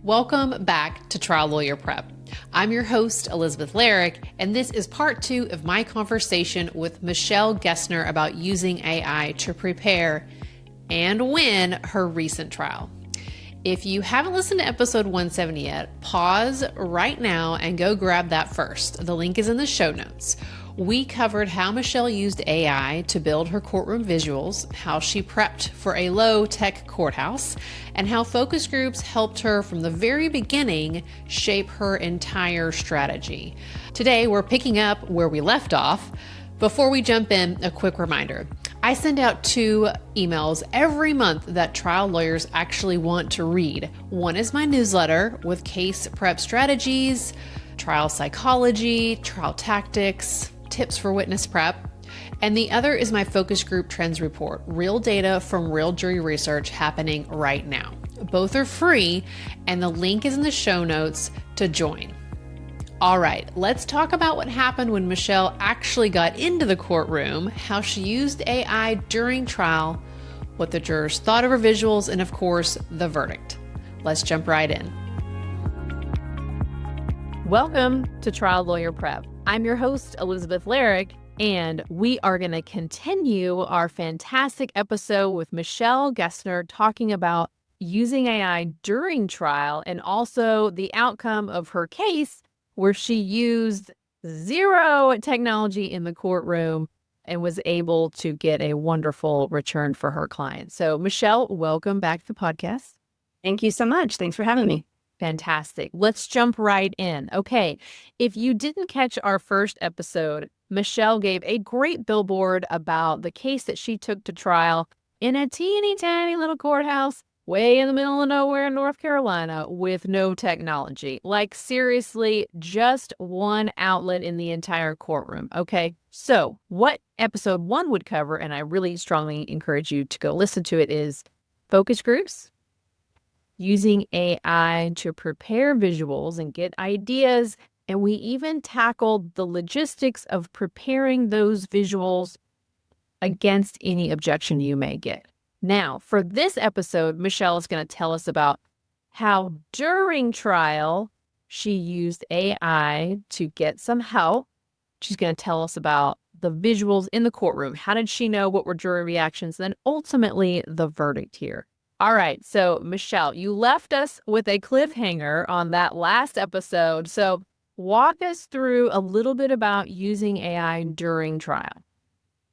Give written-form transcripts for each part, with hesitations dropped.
Welcome back to Trial Lawyer Prep. I'm your host, Elizabeth Larrick, and this is part 2 of my conversation with Michelle Gessner about using AI to prepare and win her recent trial. If you haven't listened to episode 170 yet, pause right now and go grab that first. The link is in the show notes. We covered how Michelle used AI to build her courtroom visuals, how she prepped for a low-tech courthouse, and how focus groups helped her from the very beginning shape her entire strategy. Today, we're picking up where we left off. Before we jump in, a quick reminder. I send out 2 emails every month that trial lawyers actually want to read. One is my newsletter with case prep strategies, trial psychology, trial tactics, tips for witness prep. And the other is my focus group trends report, real data from real jury research happening right now. Both are free, and the link is in the show notes to join. All right, let's talk about what happened when Michelle actually got into the courtroom, how she used AI during trial, what the jurors thought of her visuals, and of course, the verdict. Let's jump right in. Welcome to Trial Lawyer Prep. I'm your host, Elizabeth Larrick, and we are going to continue our fantastic episode with Michelle Gessner talking about using AI during trial and also the outcome of her case where she used zero technology in the courtroom and was able to get a wonderful return for her client. So Michelle, welcome back to the podcast. Thank you so much. Thanks for having me. Fantastic. Let's jump right in. Okay, if you didn't catch our first episode, Michelle gave a great billboard about the case that she took to trial in a teeny tiny little courthouse way in the middle of nowhere in North Carolina with no technology. Like seriously, just one outlet in the entire courtroom. Okay, so what episode 1 would cover, and I really strongly encourage you to go listen to it, is focus groups, using AI to prepare visuals and get ideas. And we even tackled the logistics of preparing those visuals against any objection you may get. Now, for this episode, Michelle is going to tell us about how during trial she used AI to get some help. She's going to tell us about the visuals in the courtroom. How did she know what were jury reactions? Then ultimately the verdict here. All right, so Michelle, you left us with a cliffhanger on that last episode. So walk us through a little bit about using AI during trial.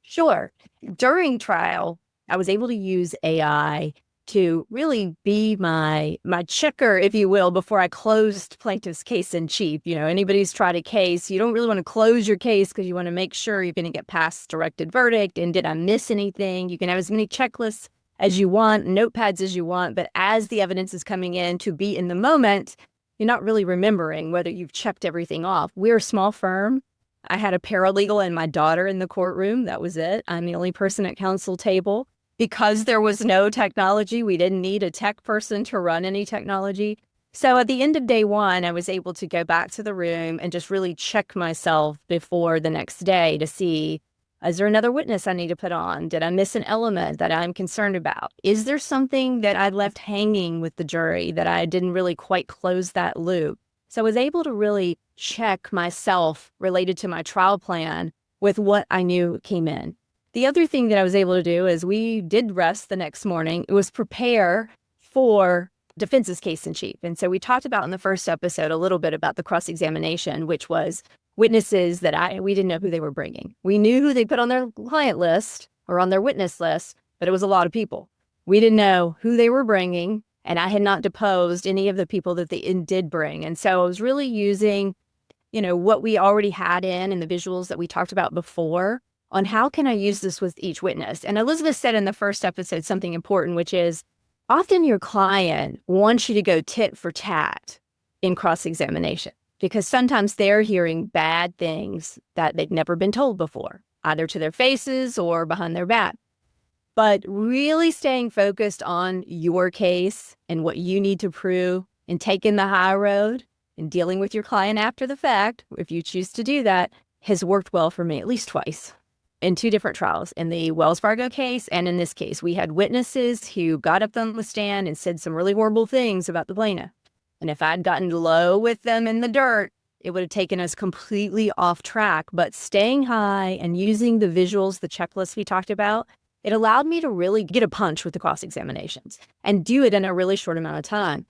Sure. During trial, I was able to use AI to really be my checker, if you will, before I closed plaintiff's case in chief. You know, anybody's tried a case, you don't really want to close your case because you want to make sure you're going to get past directed verdict. And did I miss anything? You can have as many checklists as you want, notepads as you want, but as the evidence is coming in, to be in the moment, you're not really remembering whether you've checked everything off. We're a small firm. I had a paralegal and my daughter in the courtroom. That was it. I'm the only person at counsel table. Because there was no technology, we didn't need a tech person to run any technology. So at the end of day 1, I was able to go back to the room and just really check myself before the next day to see, is there another witness I need to put on? Did I miss an element that I'm concerned about? Is there something that I left hanging with the jury that I didn't really quite close that loop? So I was able to really check myself related to my trial plan with what I knew came in. The other thing that I was able to do is we did rest the next morning. It was prepare for defense's case in chief. And so we talked about in the first episode a little bit about the cross-examination, which was witnesses that we didn't know who they were bringing. We knew who they put on their client list or on their witness list, but it was a lot of people. We didn't know who they were bringing, and I had not deposed any of the people that they did bring. And so I was really using, what we already had in the visuals that we talked about before on how can I use this with each witness. And Elizabeth said in the first episode something important, which is often your client wants you to go tit for tat in cross-examination, because sometimes they're hearing bad things that they've never been told before, either to their faces or behind their back. But really staying focused on your case and what you need to prove and taking the high road and dealing with your client after the fact, if you choose to do that, has worked well for me at least twice in 2 different trials. In the Wells Fargo case and in this case, we had witnesses who got up on the stand and said some really horrible things about the plaintiff. And if I'd gotten low with them in the dirt, it would have taken us completely off track. But staying high and using the visuals, the checklist we talked about, it allowed me to really get a punch with the cross-examinations and do it in a really short amount of time.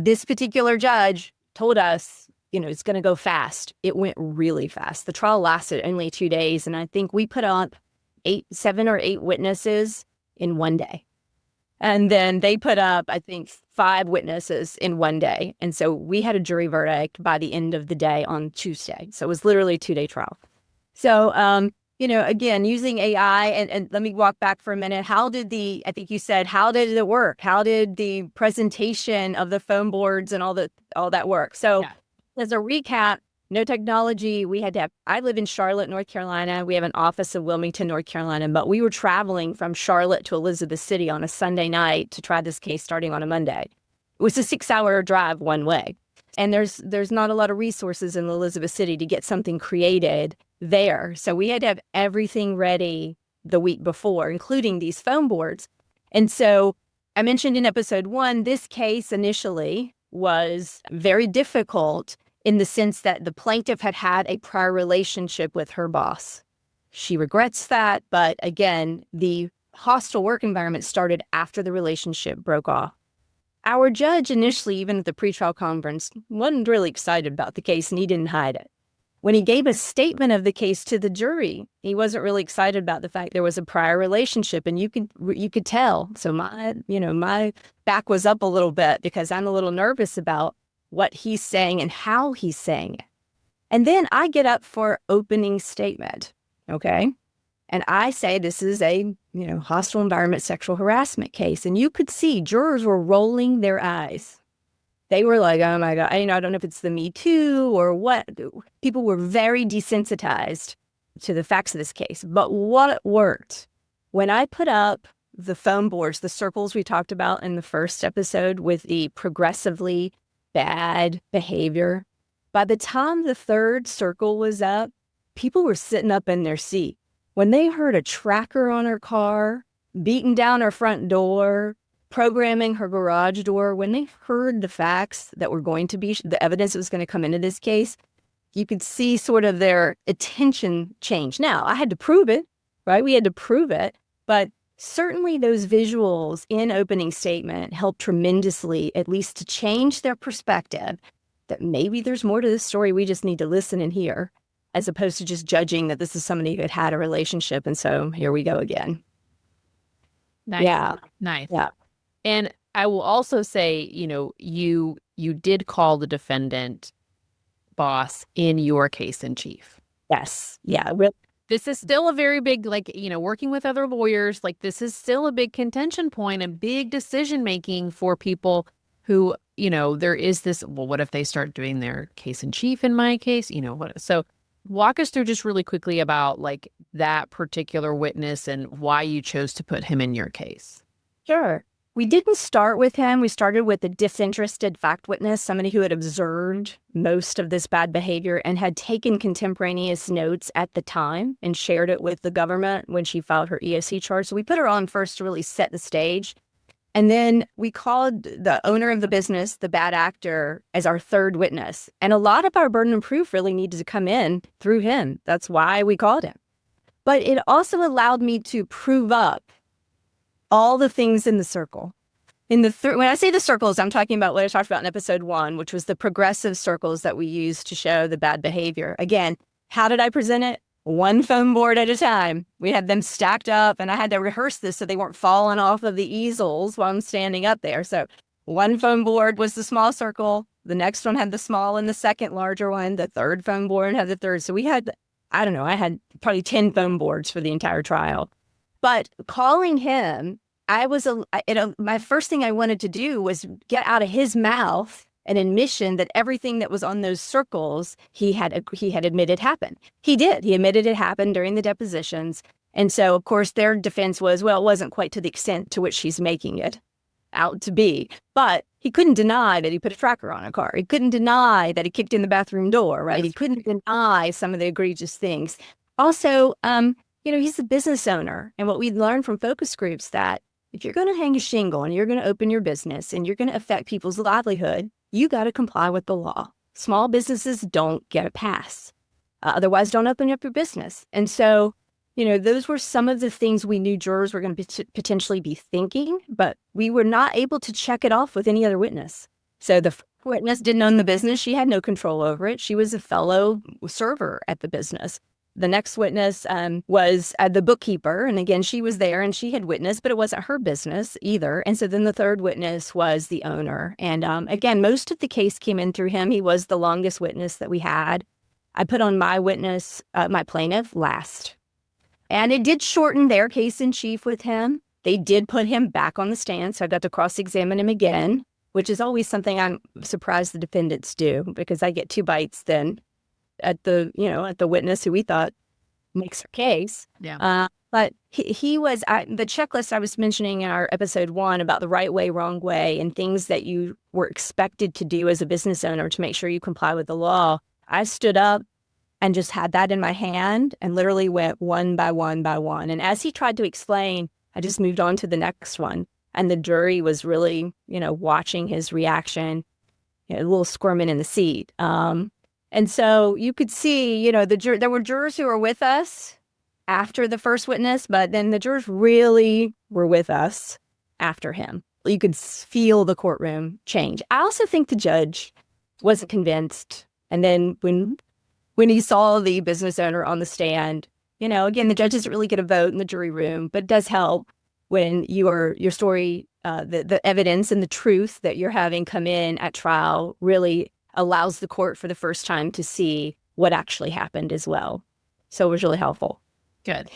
This particular judge told us, it's going to go fast. It went really fast. The trial lasted only 2 days. And I think we put up 7 or 8 witnesses in one day. And then they put up, I think, 5 witnesses in one day. And so we had a jury verdict by the end of the day on Tuesday. So it was literally a 2-day trial. So, again, using AI, and let me walk back for a minute. How did how did it work? How did the presentation of the foam boards and all that work? So as a recap, no technology. I live in Charlotte, North Carolina. We have an office in Wilmington, North Carolina, but we were traveling from Charlotte to Elizabeth City on a Sunday night to try this case starting on a Monday. It was a 6-hour drive one way. And there's not a lot of resources in Elizabeth City to get something created there. So we had to have everything ready the week before, including these foam boards. And so I mentioned in episode 1, this case initially was very difficult in the sense that the plaintiff had had a prior relationship with her boss. She regrets that, but again, the hostile work environment started after the relationship broke off. Our judge initially, even at the pretrial conference, wasn't really excited about the case, and he didn't hide it. When he gave a statement of the case to the jury, he wasn't really excited about the fact there was a prior relationship, and you could tell. So my back was up a little bit because I'm a little nervous about what he's saying and how he's saying it. And then I get up for opening statement, okay? And I say this is a, hostile environment sexual harassment case. And you could see jurors were rolling their eyes. They were like, oh my God, I don't know if it's the Me Too or what. People were very desensitized to the facts of this case. But what worked? When I put up the foam boards, the circles we talked about in the first episode with the progressively bad behavior, by the time the 3rd circle was up, people were sitting up in their seat. When they heard a tracker on her car, beating down her front door, programming her garage door, when they heard the facts that were going to be, the evidence that was going to come into this case, you could see sort of their attention change. Now, I had to prove it, right? We had to prove it, but certainly those visuals in opening statement helped tremendously, at least to change their perspective that maybe there's more to this story. We just need to listen and hear, as opposed to just judging that this is somebody who had a relationship. And so here we go again. Nice. Yeah. Nice. Yeah. And I will also say, you did call the defendant boss in your case in chief. Yes. Yeah. This is still a very big, working with other lawyers, this is still a big contention point and big decision making for people who, there is this, well, what if they start doing their case in chief in my case? So walk us through just really quickly about that particular witness and why you chose to put him in your case. Sure. We didn't start with him. We started with a disinterested fact witness, somebody who had observed most of this bad behavior and had taken contemporaneous notes at the time and shared it with the government when she filed her EOC charge. So we put her on first to really set the stage. And then we called the owner of the business, the bad actor, as our 3rd witness. And a lot of our burden of proof really needed to come in through him. That's why we called him. But it also allowed me to prove up all the things in the circle. When I say the circles, I'm talking about what I talked about in episode 1, which was the progressive circles that we used to show the bad behavior. Again, how did I present it? 1 foam board at a time. We had them stacked up, and I had to rehearse this so they weren't falling off of the easels while I'm standing up there. So 1 foam board was the small circle. The next one had the small and the second larger one. The 3rd foam board had the 3rd. So we had, I had probably 10 foam boards for the entire trial. But calling him, my first thing I wanted to do was get out of his mouth an admission that everything that was on those circles he had admitted happened. He did. He admitted it happened during the depositions. And so, of course, their defense was, well, it wasn't quite to the extent to which he's making it out to be. But he couldn't deny that he put a tracker on a car. He couldn't deny that he kicked in the bathroom door, right? He couldn't deny some of the egregious things. Also, he's a business owner. And what we learned from focus groups that if you're going to hang a shingle and you're going to open your business and you're going to affect people's livelihood, you got to comply with the law. Small businesses don't get a pass. Otherwise, don't open up your business. And so, those were some of the things we knew jurors were going to potentially be thinking, but we were not able to check it off with any other witness. So the witness didn't own the business. She had no control over it. She was a fellow server at the business. The next witness was the bookkeeper. And again, she was there and she had witnessed, but it wasn't her business either. And so then the third witness was the owner. And again, most of the case came in through him. He was the longest witness that we had. I put on my witness, my plaintiff, last. And it did shorten their case in chief with him. They did put him back on the stand. So I got to cross-examine him again, which is always something I'm surprised the defendants do, because I get 2 bites then at the witness who we thought makes her case. Yeah. But he was the checklist I was mentioning in our episode 1 about the right way, wrong way, and things that you were expected to do as a business owner to make sure you comply with the law. I stood up and just had that in my hand and literally went one by one by one. And as he tried to explain, I just moved on to the next one. And the jury was really, watching his reaction, a little squirming in the seat. And so you could see, there were jurors who were with us after the first witness, but then the jurors really were with us after him. You could feel the courtroom change. I also think the judge wasn't convinced. And then when he saw the business owner on the stand, again, the judge doesn't really get a vote in the jury room, but it does help when your story, the evidence and the truth that you're having come in at trial really allows the court for the first time to see what actually happened as well. So it was really helpful. Good.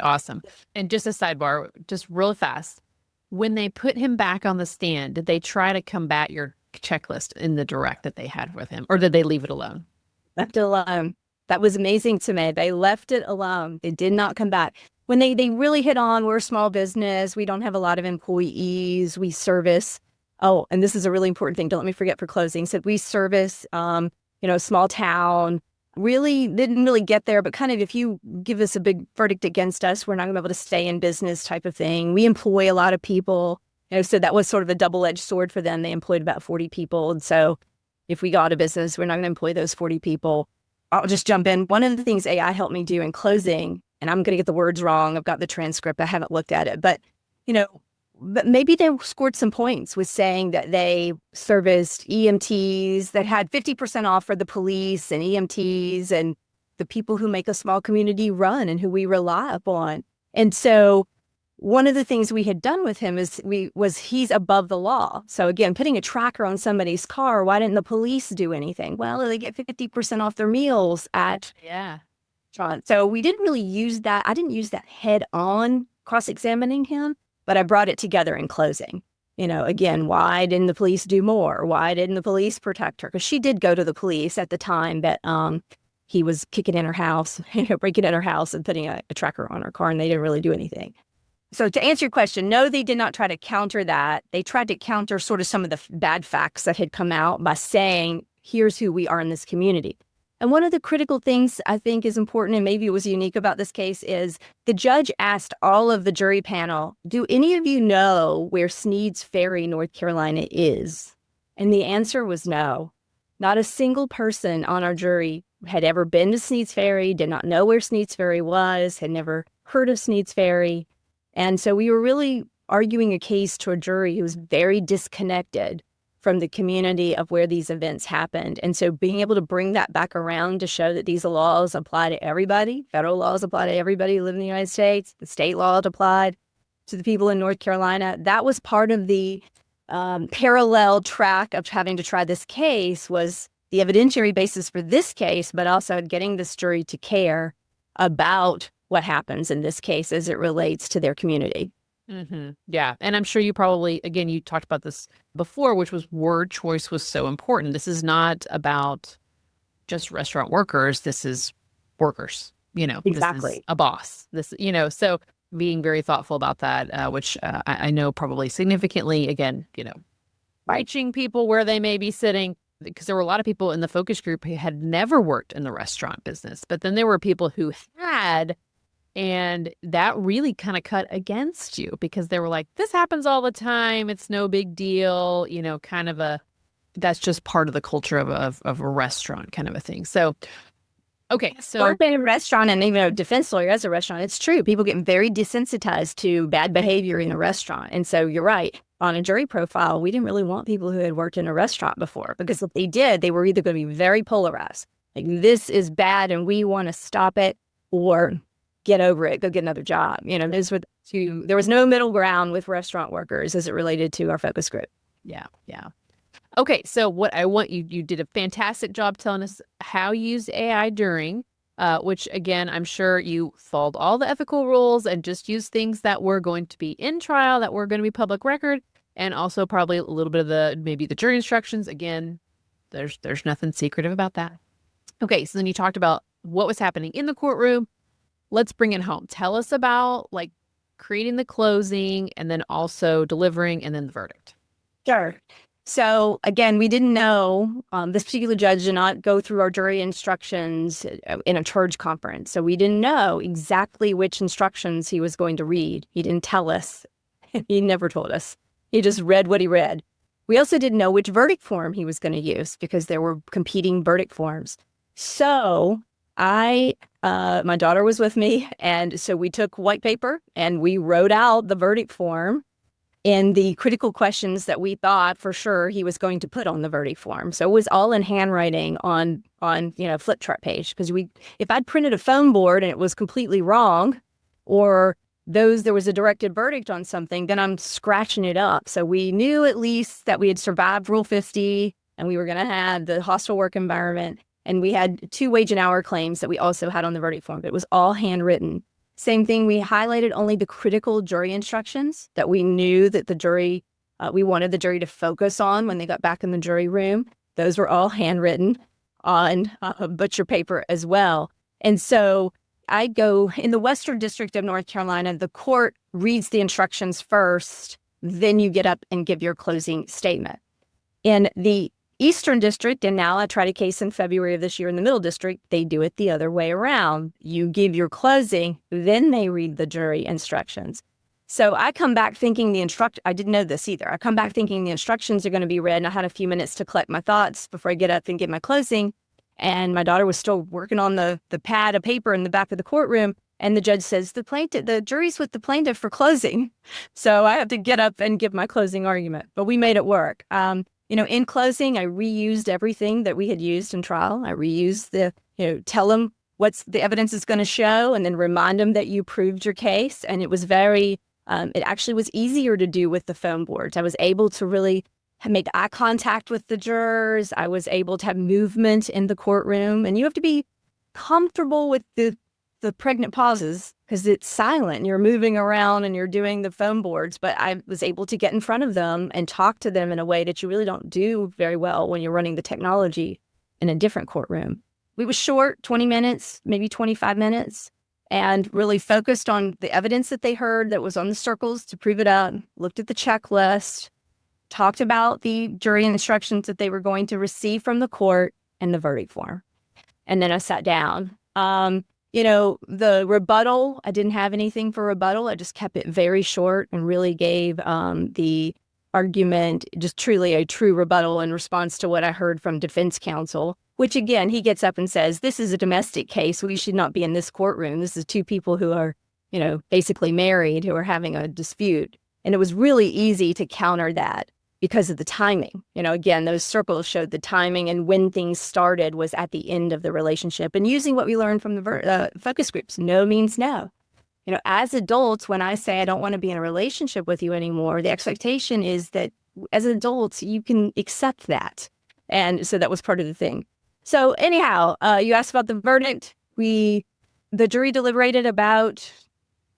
Awesome. And just a sidebar, just real fast. When they put him back on the stand, did they try to combat your checklist in the direct that they had with him, or did they leave it alone? Left it alone. That was amazing to me. They left it alone. They did not come back. When they really hit on, we're a small business. We don't have a lot of employees. We service. Oh, and this is a really important thing. Don't let me forget for closing. So we service, a small town. Really didn't really get there, but kind of if you give us a big verdict against us, we're not going to be able to stay in business type of thing. We employ a lot of people. So that was sort of a double-edged sword for them. They employed about 40 people. And so if we got a business, we're not going to employ those 40 people. I'll just jump in. One of the things AI helped me do in closing, and I'm going to get the words wrong. I've got the transcript. I haven't looked at it. But, but maybe they scored some points with saying that they serviced EMTs that had 50% off for the police and EMTs and the people who make a small community run and who we rely upon. And so one of the things we had done with him is he's above the law. So again, putting a tracker on somebody's car, why didn't the police do anything? Well, they get 50% off their meals at Tron. So we didn't really use that. I didn't use that head on cross-examining him, but I brought it together in closing. Again, why didn't the police do more? Why didn't the police protect her? Because she did go to the police at the time that he was kicking in her house, breaking in her house and putting a tracker on her car, and they didn't really do anything. So to answer your question, no, they did not try to counter that. They tried to counter sort of some of the bad facts that had come out by saying, here's who we are in this community. And one of the critical things I think is important, and maybe it was unique about this case, is the judge asked all of the jury panel, do any of you know where Sneads Ferry, North Carolina is? And the answer was no. Not a single person on our jury had ever been to Sneads Ferry, did not know where Sneads Ferry was, had never heard of Sneads Ferry. And so we were really arguing a case to a jury who was very disconnected from the community of where these events happened. And so being able to bring that back around to show that these laws apply to everybody, federal laws apply to everybody who live in the United States, the state law applied to the people in North Carolina, that was part of the parallel track of having to try this case, was the evidentiary basis for this case, but also getting this jury to care about what happens in this case as it relates to their community. Mm-hmm. Yeah. And I'm sure you probably, again, you talked about this before, which was word choice was so important. This is not about just restaurant workers. This is workers, Exactly. This is a boss, so being very thoughtful about that, which I know probably significantly, again, reaching people where they may be sitting, because there were a lot of people in the focus group who had never worked in the restaurant business, but then there were people who had. And that really kind of cut against you because they were like, this happens all the time. It's no big deal, kind of a that's just part of the culture of a restaurant kind of a thing. So, okay. So Work in a restaurant, and even a defense lawyer as a restaurant, it's true. People get very desensitized to bad behavior in a restaurant. And so you're right. On a jury profile, we didn't really want people who had worked in a restaurant before, because if they did, they were either going to be very polarized. Like, this is bad and we want to stop it, or get over it, go get another job. There was no middle ground with restaurant workers as it related to our focus group. Yeah. Okay, so what I want you did a fantastic job telling us how you use AI during, which again, I'm sure you followed all the ethical rules and just used things that were going to be in trial, that were going to be public record, and also probably a little bit of maybe the jury instructions. Again, there's nothing secretive about that. Okay, so then you talked about what was happening in the courtroom. Let's bring it home. Tell us about like creating the closing and then also delivering and then the verdict. Sure. So again, we didn't know, this particular judge did not go through our jury instructions in a charge conference. So we didn't know exactly which instructions he was going to read. He didn't tell us. He never told us. He just read what he read. We also didn't know which verdict form he was going to use, because there were competing verdict forms. So my daughter was with me. And so we took white paper and we wrote out the verdict form and the critical questions that we thought for sure he was going to put on the verdict form. So it was all in handwriting on flip chart page. Because if I'd printed a foam board and it was completely wrong, or there was a directed verdict on something, then I'm scratching it up. So we knew at least that we had survived Rule 50 and we were going to have the hostile work environment. And we had 2 wage and hour claims that we also had on the verdict form. But it was all handwritten. Same thing, we highlighted only the critical jury instructions that we knew that we wanted the jury to focus on when they got back in the jury room. Those were all handwritten on butcher paper as well. And so I go in the Western District of North Carolina, the court reads the instructions first, then you get up and give your closing statement. In the Eastern District, and now I tried a case in February of this year in the Middle District, they do it the other way around. You give your closing, then they read the jury instructions. So I come back thinking I didn't know this either. I come back thinking the instructions are going to be read, and I had a few minutes to collect my thoughts before I get up and give my closing. And my daughter was still working on the pad of paper in the back of the courtroom. And the judge says, the jury's with the plaintiff for closing. So I have to get up and give my closing argument, but we made it work. In closing, I reused everything that we had used in trial. I reused tell them what's the evidence is going to show, and then remind them that you proved your case. And it was it actually was easier to do with the foam boards. I was able to really make eye contact with the jurors. I was able to have movement in the courtroom. And you have to be comfortable with the pregnant pauses, because it's silent. You're moving around and you're doing the foam boards, but I was able to get in front of them and talk to them in a way that you really don't do very well when you're running the technology in a different courtroom. We was short, 20 minutes, maybe 25 minutes, and really focused on the evidence that they heard that was on the circles to prove it out, looked at the checklist, talked about the jury instructions that they were going to receive from the court, and the verdict form. And then I sat down. The rebuttal, I didn't have anything for rebuttal. I just kept it very short and really gave the argument just truly a true rebuttal in response to what I heard from defense counsel, which again, he gets up and says, this is a domestic case. We should not be in this courtroom. This is 2 people who are, basically married, who are having a dispute. And it was really easy to counter that because of the timing. Again, those circles showed the timing, and when things started was at the end of the relationship. And using what we learned from the focus groups, no means no. As adults, when I say I don't want to be in a relationship with you anymore, the expectation is that as adults, you can accept that. And so that was part of the thing. So anyhow, you asked about the verdict. The jury deliberated about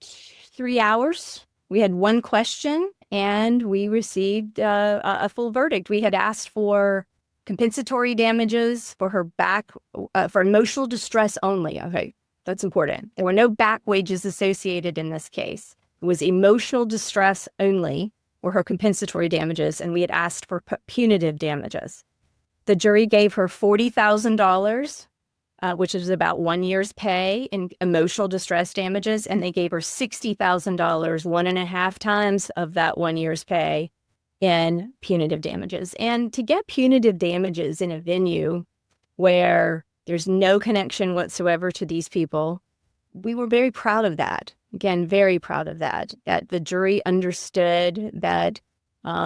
3 hours. We had 1 question, and we received a full verdict. We had asked for compensatory damages for her back, for emotional distress only. Okay, that's important. There were no back wages associated in this case. It was emotional distress only were her compensatory damages, and we had asked for punitive damages. The jury gave her $40,000, which is about 1 year's pay in emotional distress damages, and they gave her $60,000, 1.5 times of that 1 year's pay in punitive damages. And to get punitive damages in a venue where there's no connection whatsoever to these people, we were very proud of that. Again, very proud of that the jury understood that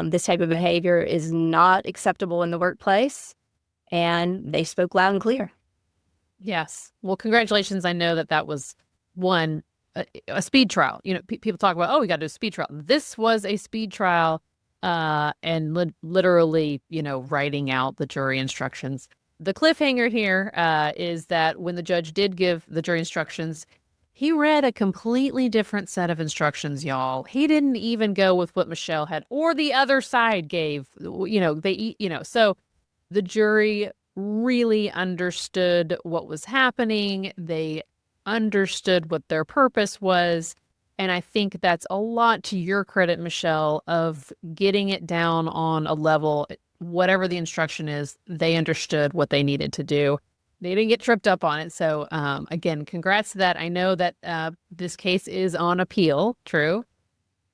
this type of behavior is not acceptable in the workplace, and they spoke loud and clear. Yes. Well, congratulations. I know that was one, a speed trial. People talk about, oh, we got to do a speed trial. This was a speed trial, and literally, writing out the jury instructions. The cliffhanger here is that when the judge did give the jury instructions, he read a completely different set of instructions, y'all. He didn't even go with what Michelle had or the other side gave. So the jury really understood what was happening. They understood what their purpose was. And I think that's a lot to your credit, Michelle, of getting it down on a level, whatever the instruction is, they understood what they needed to do. They didn't get tripped up on it. So again, congrats to that. I know that this case is on appeal. True?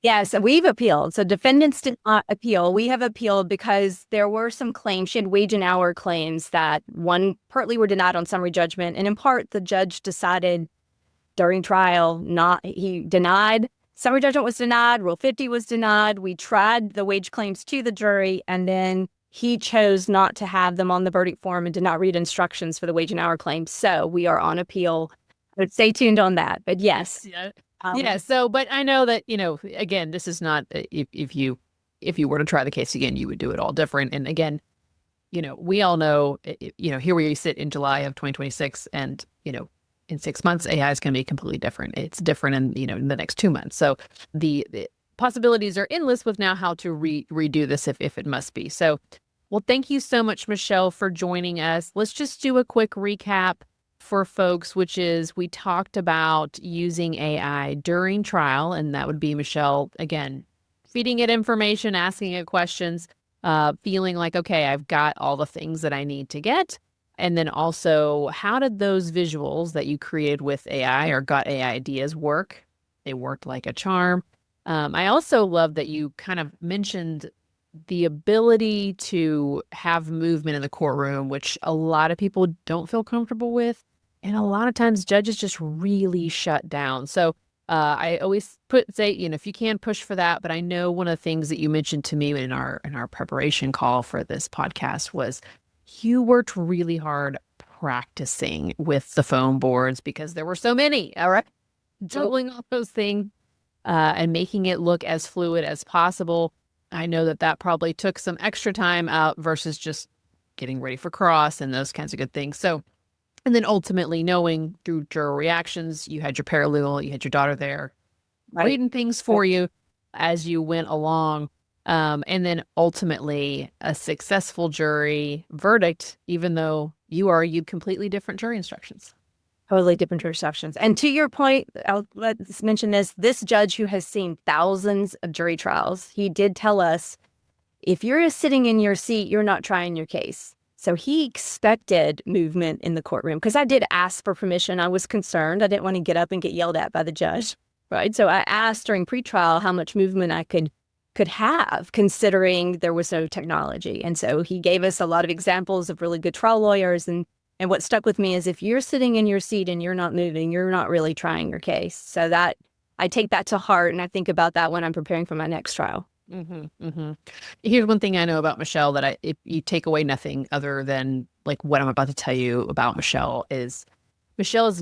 Yes, we've appealed. So defendants did not appeal. We have appealed because there were some claims. She had wage and hour claims that partly were denied on summary judgment. And in part, the judge decided during trial, he denied. Summary judgment was denied. Rule 50 was denied. We tried the wage claims to the jury, and then he chose not to have them on the verdict form and did not read instructions for the wage and hour claims. So we are on appeal. But stay tuned on that. But yes. Yeah. So, but I know that, again, this is not, if you were to try the case again, you would do it all different. And again, we all know, here we sit in July of 2026 and, in 6 months, AI is going to be completely different. It's different in the next 2 months. So the possibilities are endless with now how to redo this if it must be. So, well, thank you so much, Michelle, for joining us. Let's just do a quick recap for folks, which is we talked about using AI during trial, and that would be Michelle, again, feeding it information, asking it questions, feeling like, okay, I've got all the things that I need to get. And then also, how did those visuals that you created with AI or got AI ideas work? They worked like a charm. I also love that you kind of mentioned the ability to have movement in the courtroom, which a lot of people don't feel comfortable with. And a lot of times judges just really shut down. So I always say, if you can, push for that. But I know one of the things that you mentioned to me in our preparation call for this podcast was you worked really hard practicing with the foam boards because there were so many, all right? Juggling all those things and making it look as fluid as possible. I know that probably took some extra time out versus just getting ready for cross and those kinds of good things. So, and then ultimately knowing through juror reactions, you had your paralegal, you had your daughter there, reading things for you as you went along. And then ultimately a successful jury verdict, even though you argued completely different jury instructions. Totally different jury instructions. And to your point, let's mention this judge who has seen thousands of jury trials, he did tell us, if you're sitting in your seat, you're not trying your case. So he expected movement in the courtroom because I did ask for permission. I was concerned. I didn't want to get up and get yelled at by the judge, right? So I asked during pretrial how much movement I could have, considering there was no technology. And so he gave us a lot of examples of really good trial lawyers. And what stuck with me is if you're sitting in your seat and you're not moving, you're not really trying your case. So that I take that to heart, and I think about that when I'm preparing for my next trial. Mm-hmm, mm-hmm. Here's one thing I know about Michelle that if you take away nothing other than like what I'm about to tell you about Michelle is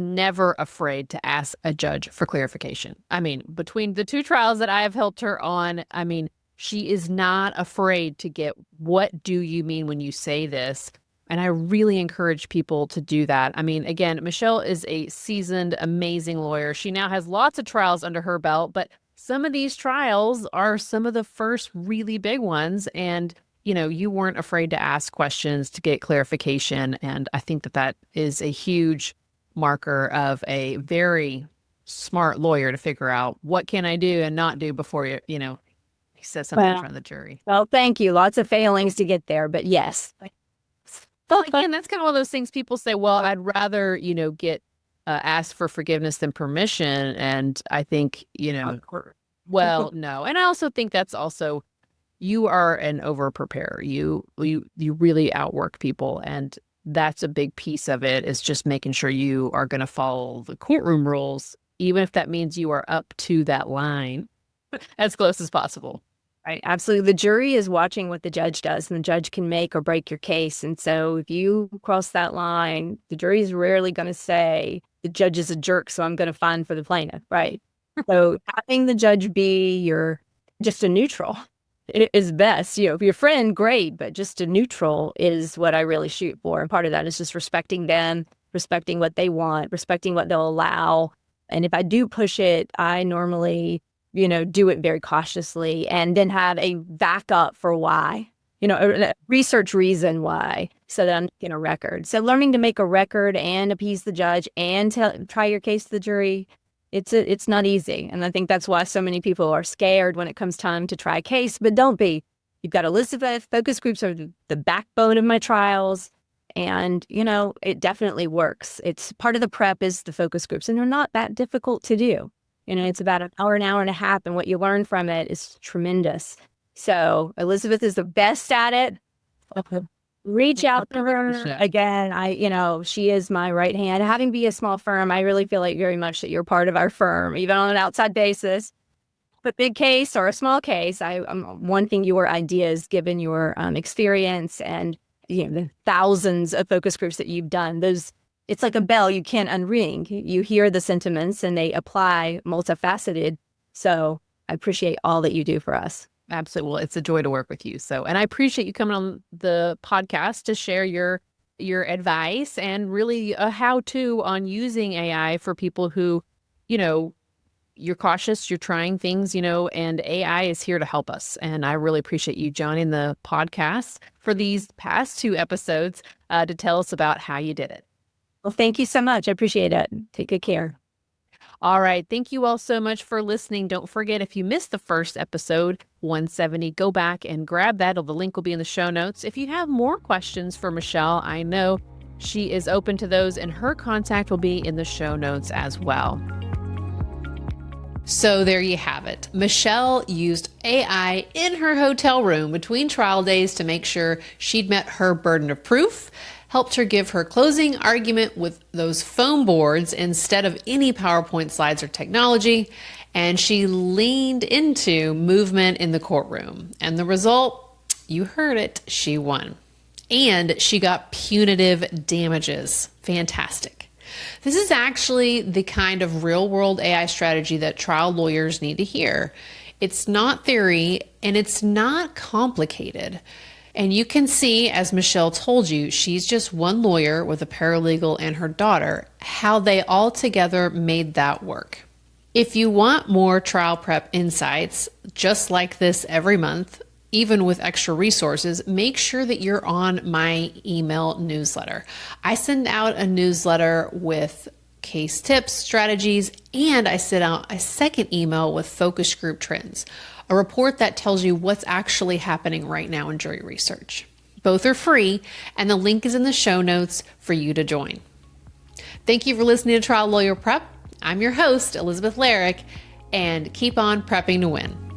never afraid to ask a judge for clarification. I mean, between the 2 trials that I have helped her on, I mean, she is not afraid to get, what do you mean when you say this? And I really encourage people to do that. I mean, again, Michelle is a seasoned, amazing lawyer. She now has lots of trials under her belt, but some of these trials are some of the first really big ones. And, you weren't afraid to ask questions to get clarification. And I think that is a huge marker of a very smart lawyer to figure out what can I do and not do before he says something in front of the jury. Well, thank you. Lots of failings to get there, but yes. Well, again, that's kind of one of those things people say, well, I'd rather, get asked for forgiveness than permission. And I think, well, no. And I also think that's also, you are an over-preparer. You really outwork people, and that's a big piece of it, is just making sure you are going to follow the courtroom rules, even if that means you are up to that line as close as possible. Right. Absolutely. The jury is watching what the judge does, and the judge can make or break your case. And so if you cross that line, the jury is rarely going to say the judge is a jerk, so I'm going to fine for the plaintiff. Right. So having the judge be just a neutral, it is best. If you're a friend, great, but just a neutral is what I really shoot for. And part of that is just respecting them, respecting what they want, respecting what they'll allow. And if I do push it, I normally do it very cautiously, and then have a backup for why, a research reason why, so that I'm making a record. So learning to make a record and appease the judge and try your case to the jury, it's not easy. And I think that's why so many people are scared when it comes time to try a case, but don't be. You've got Elizabeth. Focus groups are the backbone of my trials. And, it definitely works. It's part of the prep is the focus groups, and they're not that difficult to do. It's about an hour and a half, and what you learn from it is tremendous. So Elizabeth is the best at it. Reach out to her. Again, she is my right hand. Having be a small firm, I really feel like very much that you're part of our firm, even on an outside basis. But big case or a small case, I'm wanting your ideas given your experience and the thousands of focus groups that you've done. It's like a bell you can't unring. You hear the sentiments and they apply multifaceted. So I appreciate all that you do for us. Absolutely. Well, it's a joy to work with you. And I appreciate you coming on the podcast to share your advice and really a how-to on using AI for people who, you're cautious, you're trying things, and AI is here to help us. And I really appreciate you joining the podcast for these past 2 episodes to tell us about how you did it. Well, thank you so much. I appreciate it. Take good care. All right. Thank you all so much for listening. Don't forget, if you missed the first episode, 170, go back and grab that. The link will be in the show notes. If you have more questions for Michelle, I know she is open to those, and her contact will be in the show notes as well. So there you have it. Michelle used AI in her hotel room between trial days to make sure she'd met her burden of proof, helped her give her closing argument with those foam boards instead of any PowerPoint slides or technology, and she leaned into movement in the courtroom. And the result, you heard it, she won. And she got punitive damages. Fantastic. This is actually the kind of real-world AI strategy that trial lawyers need to hear. It's not theory, and it's not complicated. And you can see, as Michelle told you, she's just one lawyer with a paralegal and her daughter, how they all together made that work. If you want more trial prep insights just like this every month, even with extra resources, make sure that you're on my email newsletter. I send out a newsletter with case tips, strategies, and I send out a second email with focus group trends, a report that tells you what's actually happening right now in jury research. Both are free, and the link is in the show notes for you to join. Thank you for listening to Trial Lawyer Prep. I'm your host, Elizabeth Larrick, and keep on prepping to win.